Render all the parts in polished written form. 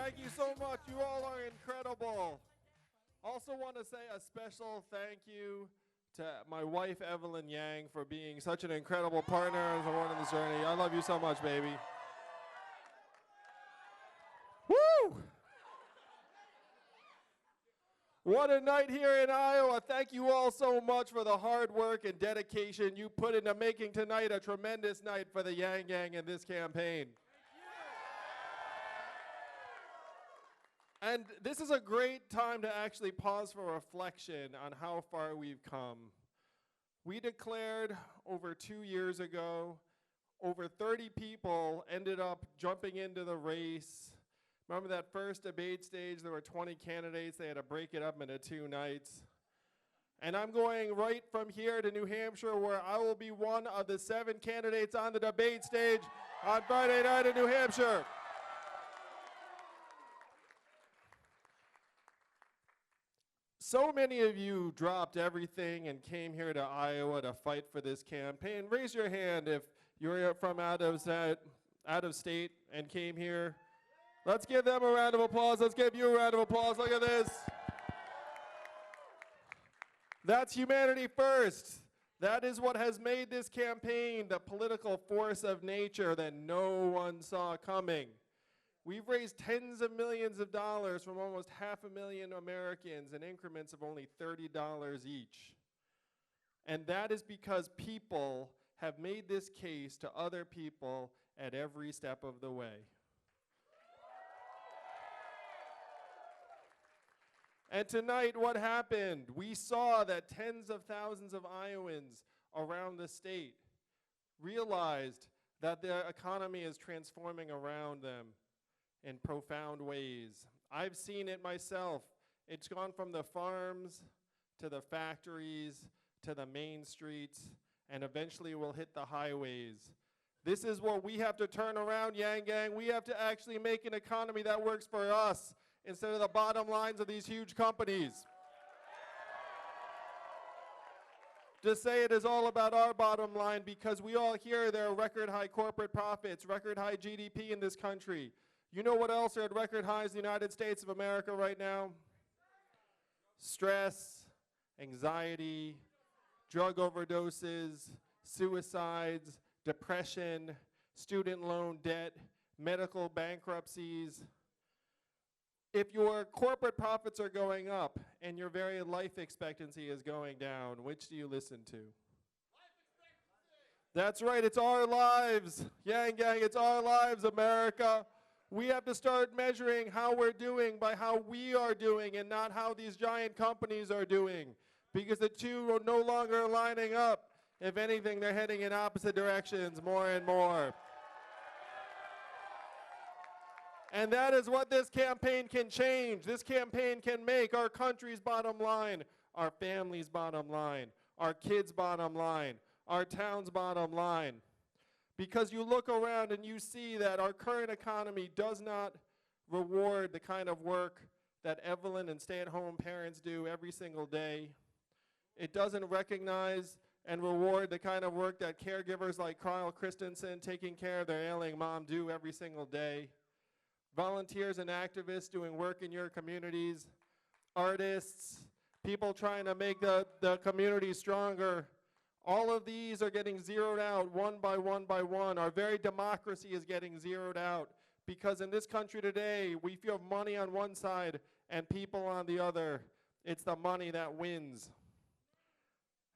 Thank you so much. You all are incredible. Also want to say a special thank you to my wife, Evelyn Yang, for being such an incredible partner as a one in this journey. I love you so much, baby. Woo! What a night here in Iowa. Thank you all so much for the hard work and dedication you put into making tonight a tremendous night for the Yang Gang in this campaign. And this is a great time to actually pause for reflection on how far we've come. We declared over 2 years ago, over 30 people ended up jumping into the race. Remember that first debate stage, there were 20 candidates, they had to break it up into 2 nights. And I'm going right from here to New Hampshire, where I will be one of the 7 candidates on the debate stage on Friday night in New Hampshire. So many of you dropped everything and came here to Iowa to fight for this campaign. Raise your hand if you're from out of state and came here. Let's give them a round of applause. Let's give you a round of applause. Look at this. That's humanity first. That is what has made this campaign the political force of nature that no one saw coming. We've raised tens of millions of dollars from almost 500,000 Americans in increments of only $30 each. And that is because people have made this case to other people at every step of the way. And tonight, what happened? We saw that tens of thousands of Iowans around the state realized that the economy is transforming around them in profound ways. I've seen it myself. It's gone from the farms to the factories to the main streets, and eventually will hit the highways. This is what we have to turn around, Yang Gang. We have to actually make an economy that works for us instead of the bottom lines of these huge companies. To say it is all about our bottom line, because we all hear there are record high corporate profits, record high GDP in this country. You know what else are at record highs in the United States of America right now? Stress, anxiety, drug overdoses, suicides, depression, student loan debt, medical bankruptcies. If your corporate profits are going up and your very life expectancy is going down, which do you listen to? That's right, it's our lives. Yang Gang, it's our lives, America. We have to start measuring how we're doing by how we are doing and not how these giant companies are doing, because the two are no longer lining up. If anything, they're heading in opposite directions more and more. And that is what this campaign can change. This campaign can make our country's bottom line, our family's bottom line, our kids' bottom line, our town's bottom line. Because you look around and you see that our current economy does not reward the kind of work that Evelyn and stay-at-home parents do every single day. It doesn't recognize and reward the kind of work that caregivers like Carl Christensen taking care of their ailing mom do every single day. Volunteers and activists doing work in your communities, artists, people trying to make the community stronger. All of these are getting zeroed out one by one by one. Our very democracy is getting zeroed out because in this country today, we feel money on one side and people on the other. It's the money that wins.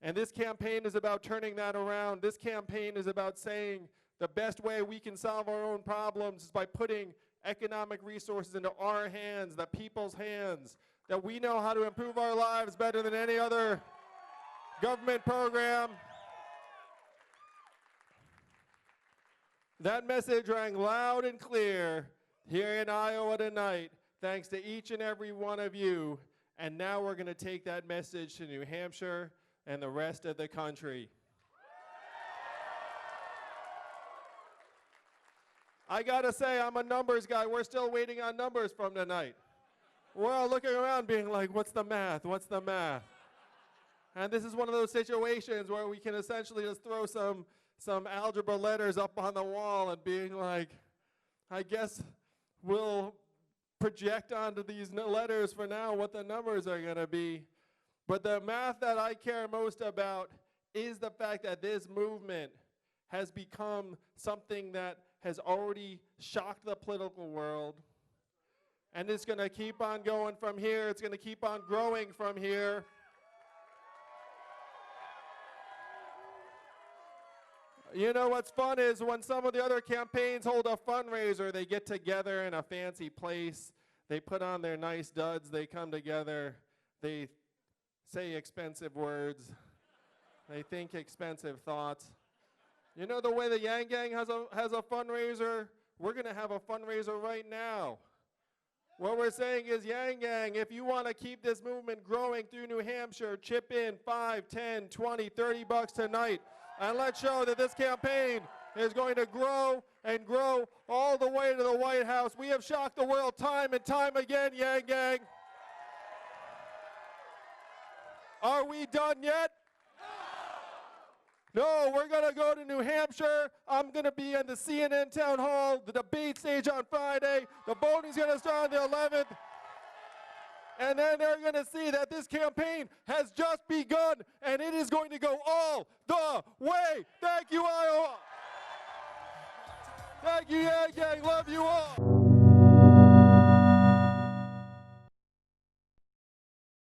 And this campaign is about turning that around. This campaign is about saying the best way we can solve our own problems is by putting economic resources into our hands, the people's hands, that we know how to improve our lives better than any other government program. That message rang loud and clear here in Iowa tonight, thanks to each and every one of you. And now we're going to take that message to New Hampshire and the rest of the country. I gotta say, I'm a numbers guy. We're still waiting on numbers from tonight. We're all looking around being like, what's the math? What's the math? And this is one of those situations where we can essentially just throw some algebra letters up on the wall and being like, I guess we'll project onto these letters for now what the numbers are going to be. But the math that I care most about is the fact that this movement has become something that has already shocked the political world. And it's going to keep on going from here. It's going to keep on growing from here. You know what's fun is when some of the other campaigns hold a fundraiser, they get together in a fancy place. They put on their nice duds. They come together. They say expensive words. They think expensive thoughts. You know the way the Yang Gang has a fundraiser? We're going to have a fundraiser right now. What we're saying is, Yang Gang, if you want to keep this movement growing through New Hampshire, chip in 5, 10, 20, 30 bucks tonight. And let's show that this campaign is going to grow and grow all the way to the White House. We have shocked the world time and time again, Yang Gang. Are we done yet? No, we're going to go to New Hampshire. I'm going to be in the CNN town hall, the debate stage on Friday. The voting's going to start on the 11th. And then they're going to see that this campaign has just begun, and it is going to go all the way. Thank you, Iowa. Thank you, Yang Gang. Love you all.